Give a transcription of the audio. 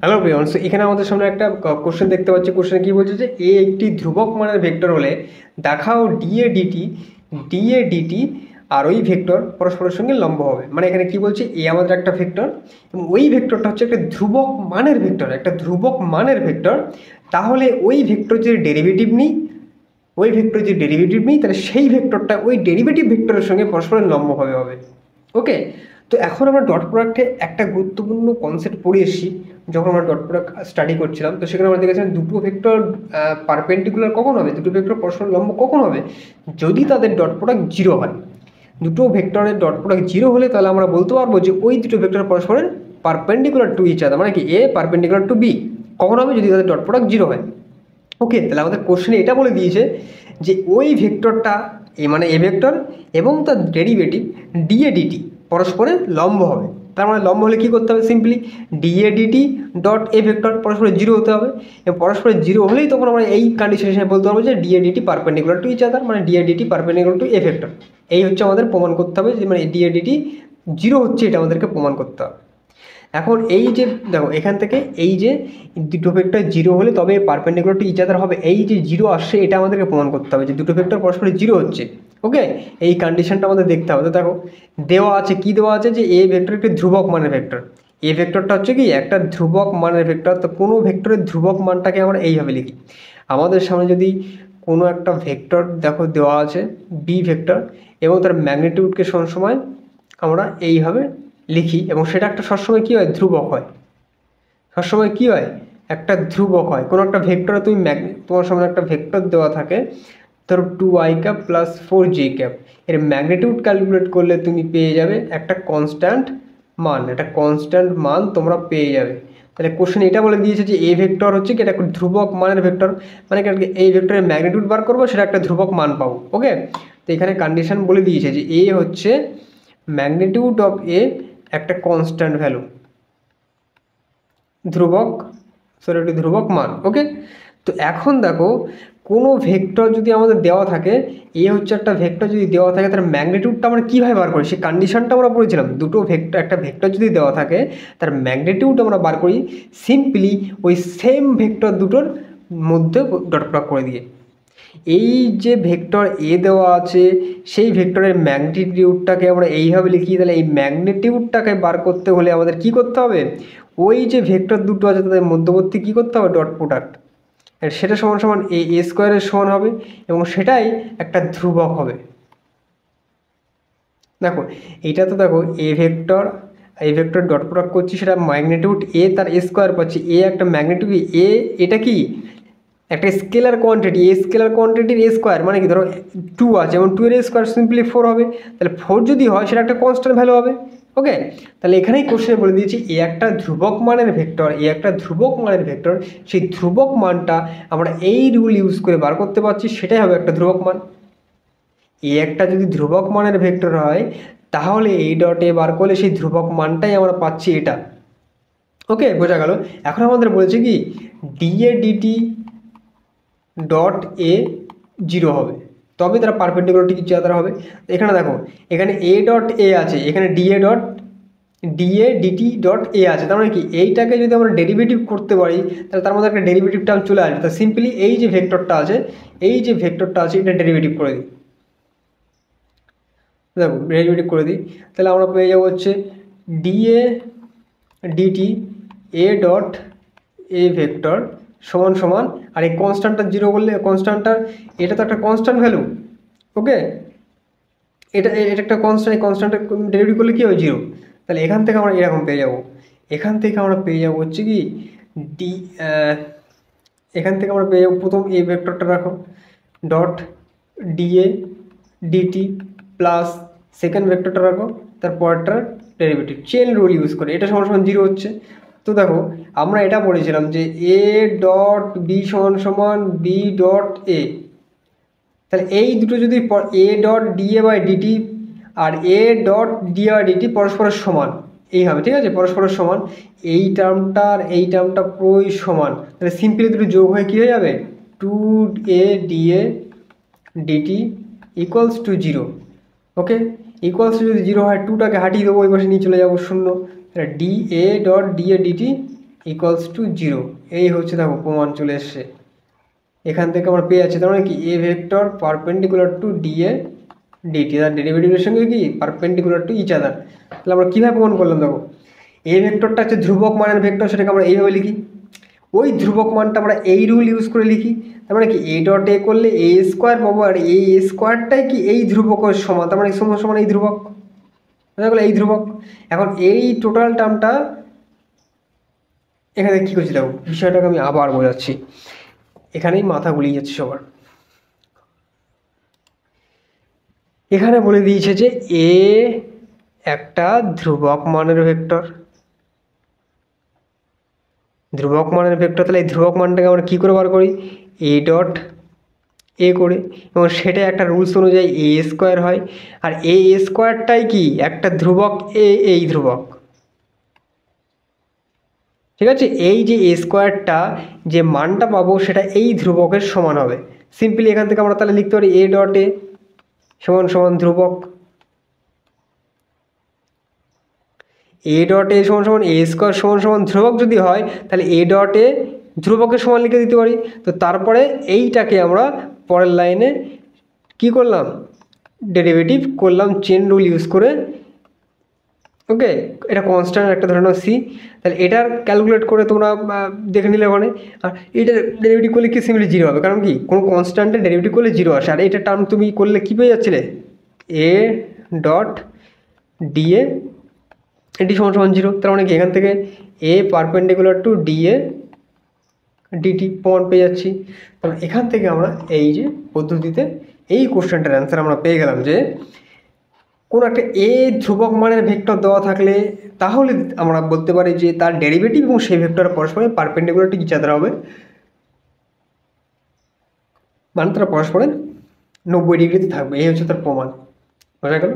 Hello Brian, so এখানে আমাদের সামনে একটা কোশ্চেন দেখতে পাচ্ছি। কোশ্চেন কি বলছে যে এ একটি ধ্রুবক মানের ভেক্টর হলে দেখাও ডি এ ডিটি আর ওই ভেক্টর পরস্পরের সঙ্গে লম্ব হবে। মানে এখানে কি বলছে, এ আমাদের একটা ভেক্টর এবং ওই ভেক্টরটা হচ্ছে একটা ধ্রুবক মানের ভেক্টর, একটা ধ্রুবক মানের ভেক্টর। তাহলে ওই ভেক্টর যে ডেরিভেটিভ নিই, তাহলে সেই ভেক্টরটা ওই ডেরিভেটিভ ভেক্টরের সঙ্গে পরস্পরের লম্বভাবে হবে। ওকে, তো এখন আমরা ডট প্রোডাক্টে একটা গুরুত্বপূর্ণ কনসেপ্ট পড়ে এসেছি। যখন আমরা ডট প্রোডাক্ট স্টাডি করছিলাম, তো সেখানে আমরা দেখেছিলাম দুটো ভেক্টর পারপেন্ডিকুলার কখন হবে, দুটো ভেক্টর পরস্পর লম্ব কখন হবে, যদি তাদের ডট প্রোডাক্ট জিরো হয়। দুটো ভেক্টরের ডট প্রোডাক্ট জিরো হলে তাহলে আমরা বলতে পারবো যে ওই দুটো ভেক্টর পরস্পরের পারপেন্ডিকুলার টু ইচ আদার, মানে কি এ পারপেন্ডিকুলার টু বি কখন হবে, যদি তাদের ডট প্রোডাক্ট জিরো হয়। ওকে, তাহলে আমাদের কোশ্চেনে এটা বলে দিয়েছে যে ওই ভেক্টরটা মানে এ ভেক্টর এবং তার ডেরিভেটিভ ডিএডিটি পরস্পরের লম্ব হবে। তার মানে লম্ব হলে কী করতে হবে, সিম্পলি ডিএডিটি ডট এ ভেক্টর পরস্পরের জিরো হতে হবে, এবং পরস্পরের জিরো হলেই তখন আমরা এই কন্ডিশন হিসেবে বলতে পারবো যে d a d t perpendicular to each other, মানে d a d t perpendicular to a vector. এই হচ্ছে আমাদের প্রমাণ করতে হবে যে মানে ডিএডিটি জিরো হচ্ছে, এটা আমাদেরকে প্রমাণ করতে হবে। এখন এই যে দেখো, এখান থেকে এই যে দুটো ভেক্টর জিরো হলে তবে পারপেন্ডিকুলার টু ইচ আদার হবে, এই যে জিরো আসছে এটা আমাদেরকে প্রমাণ করতে হবে যে দুটো ভেক্টর পরস্পর জিরো হচ্ছে। ওকে, এই কন্ডিশনটা আমাদের দেখতে হবে। তো দেখো দেওয়া আছে, কি দেওয়া আছে যে এ ভেক্টর একটি ধ্রুবক মানের ভেক্টর। এ ভেক্টরটা হচ্ছে কি একটা ধ্রুবক মানের ভেক্টর। তো কোনো ভেক্টরের ধ্রুবক মানটাকে আমরা এইভাবে লিখি। আমাদের সামনে যদি কোনো একটা ভেক্টর দেখো দেওয়া আছে বি ভেক্টর, এবং তার ম্যাগনিটিউডকে সবসময় আমরা এইভাবে লিখি, এবং সেটা একটা সবসময় কী হয়, ধ্রুবক হয়। সবসময় কী হয়, একটা ধ্রুবক হয়। কোনো একটা ভেক্টরে তুমি তোমার সামনে একটা ভেক্টর দেওয়া থাকে, ধরো 2i প্লাস 4j, এর ম্যাগনিটিউড ক্যালকুলেট করলে তুমি পেয়ে যাবে একটা কনস্ট্যান্ট মান, একটা কনস্ট্যান্ট মান তোমরা পেয়ে যাবে। তাহলে কোশ্চেন এটা বলে দিয়েছে যে এ ভেক্টর হচ্ছে কি এটা একটা ধ্রুবক মানের ভেক্টর, মানে এই ভেক্টরের ম্যাগনিটিউড বার করবো, সেটা একটা ধ্রুবক মান পাবো। ওকে, তো এখানে কন্ডিশন বলে দিয়েছে যে এ হচ্ছে ম্যাগনিটিউড অফ এ একটা কনস্ট্যান্ট ভ্যালু, একটি ধ্রুবক মান। ওকে, তো এখন দেখো কোনো ভেক্টর যদি আমাদের দেওয়া থাকে, এ হচ্ছে একটা ভেক্টর যদি দেওয়া থাকে, তার ম্যাগনিটিউডটা আমরা কীভাবে বার করি, সেই কন্ডিশনটা আমরা পড়েছিলাম। দুটো ভেক্টর, একটা ভেক্টর যদি দেওয়া থাকে তার ম্যাগনিটিউড আমরা বার করি সিম্পলি ওই সেম ভেক্টর দুটোর মধ্যে ডট প্রয়োগ করে দিয়ে। এই যে ভেক্টর এ দেওয়া আছে সেই ভেক্টরের ম্যাগনিটিউডটাকে আমরা এইভাবে লিখি। তাহলে এই ম্যাগনিটিউডটাকে বার করতে হলে আমাদের কি করতে হবে, ওই যে ভেক্টর দুটো আছে তাদের মধ্যবর্তী কী করতে হবে, ডট প্রোডাক্ট, সেটা সমান সমান এ স্কোয়ারের সমান হবে, এবং সেটাই একটা ধ্রুবক হবে। দেখো এইটা তো দেখো এ ভেক্টর, এই ভেক্টর ডট প্রোডাক্ট করছি, সেটা ম্যাগনিটিউড এ তার স্কোয়ার পাচ্ছি। এ একটা ম্যাগনিটিউড এ, এটা কি একটা স্কেলার কোয়ান্টিটি, এ স্কেলার কোয়ান্টিটির এ স্কোয়ার, মানে কি ধরো 2 আছে এবং 2 এর স্কোয়ার সিম্পলি 4 হবে। তাহলে 4 যদি হয় সেটা একটা কনস্ট্যান্ট ভ্যালু হবে। ওকে, তাহলে এখানেই কোশ্চেনে বলে দিয়েছি এ একটা ধ্রুবক মানের ভেক্টর, সেই ধ্রুবক মানটা আমরা এই রুল ইউজ করে বার করতে পারছি, সেটাই হবে একটা ধ্রুবক মান। এ একটা যদি ধ্রুবক মানের ভেক্টর হয় তাহলে এই ডট এ বার করলে সেই ধ্রুবক মানটাই আমরা পাচ্ছি এটা। ওকে, বোঝা গেল। এখন আমাদের বলছে কি ডিএডিটি ডট এ জিরো হবে, তবে তারা পারপেন্ডিকুলার টু ইচ আদার হবে। এখানে দেখো এখানে এ ডট এ আছে, এখানে ডিএডিটি ডট এ আছে, তার মানে কি এইটাকে যদি আমরা ডেরিভেটিভ করতে পারি তাহলে তার মধ্যে একটা ডেরিভেটিভ টার্ম চলে আসবে। তা সিম্পলি এই যে ভেক্টরটা আছে এটা ডেরিভেটিভ করে দিই। দেখো ডেরিভেটিভ করে দিই, তাহলে আমরা পেয়ে যাবো হচ্ছে ডিএডিটি এ ডট এ ভেক্টর সমান সমান, আর এই কনস্ট্যান্টটা জিরো করলে কনস্ট্যান্টটা, এটা তো একটা কনস্ট্যান্ট ভ্যালু। ওকে, এটা একটা কনস্ট্যান্ট, এই কনস্ট্যান্টটা ডেরিভেটিভ করলে কী হয়, জিরো। তাহলে এখান থেকে আমরা এরকম পেয়ে যাব, হচ্ছে কি ডি, এখান থেকে আমরা পেয়ে যাবো প্রথম এই ভেক্টরটা রাখো dot DA d t plus second ভেক্টরটা রাখো, তারপরটার ডেরিভেটিভ চেন রুল ইউজ করে এটা সমান সমান জিরো হচ্ছে। তো দেখো আমরা এটা পড়েছিলাম যে এ ডট বি সমান সমান বি ডট এ, তাহলে এই দুটো যদি a dot d a by d t আর a dot d a by d t পরস্পরের সমান এই হবে, ঠিক আছে, পরস্পরের সমান, এই টার্মটা আর এই টার্মটা পুরোই সমান, তাহলে সিম্পলি দুটো যোগ হয়ে কী হয়ে যাবে, 2a d a DT equals to zero. Okay, equals to যদি জিরো হয় 2টাকে হাঁটিয়ে দেবো, ওই পাশে নিয়ে চলে যাবো শূন্য, তাহলে D A dot DA DT equals to 0। এই হচ্ছে দেখো প্রমাণ চলে এসছে। এখান থেকে আমরা পেয়ে যাচ্ছি তার মানে কি A vector perpendicular to D A DT, তার ডেরিভেটিভের সঙ্গে কি পারপেন্ডিকুলার টু ইচ আদার। তাহলে আমরা কীভাবে প্রমাণ করলাম দেখো, এ ভেক্টরটা হচ্ছে ধ্রুবক মানের ভেক্টর, সেটাকে আমরা এইভাবে লিখি। ওই ধ্রুবক মানটা আমরা এই রুল ইউজ করে লিখি। তার মানে কি এ ডট এ করলে এ স্কোয়ার পাবো, আর এই এ স্কোয়ারটাই কি এই ধ্রুবকের সমান, তার মানে সমান সমান এই ধ্রুবক, বুঝা এই ধ্রুবক। এখন এই টোটাল টার্মটা এখানে কী করছি দেখো, বিষয়টাকে আমি আবার বোঝাচ্ছি, এখানেই মাথা গুলিয়ে যাচ্ছে সবার। এখানে বলে দিয়েছে যে এ একটা ধ্রুবক মানের ভেক্টর, ধ্রুবক মানের ভেক্টর। তাহলে এই ধ্রুবক মানটাকে আমরা কী করে বার করি, এ ডট এ করে, এবং সেটা একটা রুলস অনুযায়ী এ স্কোয়ার হয়। আর এ স্কোয়ারটাই কি একটা ধ্রুবক, এই ধ্রুবক, ঠিক আছে। এই যে এ স্কোয়ারটা যে মানটা পাবো সেটা এই ধ্রুবকের সমান হবে। সিম্পলি এখান থেকে আমরা তাহলে লিখতে পারি এ ডট এ সমান সমান ধ্রুবক, এ ডট এ সমান সমান এ স্কোয়ার সমান সমান ধ্রুবক যদি হয়, তাহলে এ ডট এ ধ্রুবকের সমান লিখে দিতে পারি। তো তারপরে এইটাকে আমরা পরের লাইনে কি করলাম, ডেরিভেটিভ করলাম চেন রুল ইউজ করে। ওকে, এটা কনস্ট্যান্ট একটা ধরে নাও সি। তাহলে এটার ক্যালকুলেট করে তোমরা দেখে নিলে ওখানে। আর এটার ডেরিভেটিভ করলে কি সিম্পলি 0 হবে, কারণ কি কোনো কনস্ট্যান্টের ডেরিভেটিভ করলে 0 আসে। আর এটা টার্ম তুমি করলে কী পেয়ে যাচ্ছিলে, এ ডট ডিএ এটি সমান সমান 0। তার মানে কি এখান থেকে এ পারপেন্ডিকুলার টু ডিএ ডিটি প্রমাণ পেয়ে যাচ্ছি। তাহলে এখান থেকে আমরা এই যে পদ্ধতিতে এই কোশ্চেনটার অ্যান্সার আমরা পেয়ে গেলাম যে কোনো একটা এ ধ্রুবক মানের ভেক্টর দেওয়া থাকলে তাহলে আমরা বলতে পারি যে তার ডেরিভেটিভ এবং সেই ভেক্টর পরস্পরের পারপেন্ডিকুলার টু ইচ আদার হবে, মানে তারা পরস্পরের 90 ডিগ্রিতে থাকবে। এই হচ্ছে তার প্রমাণ, বোঝা গেল।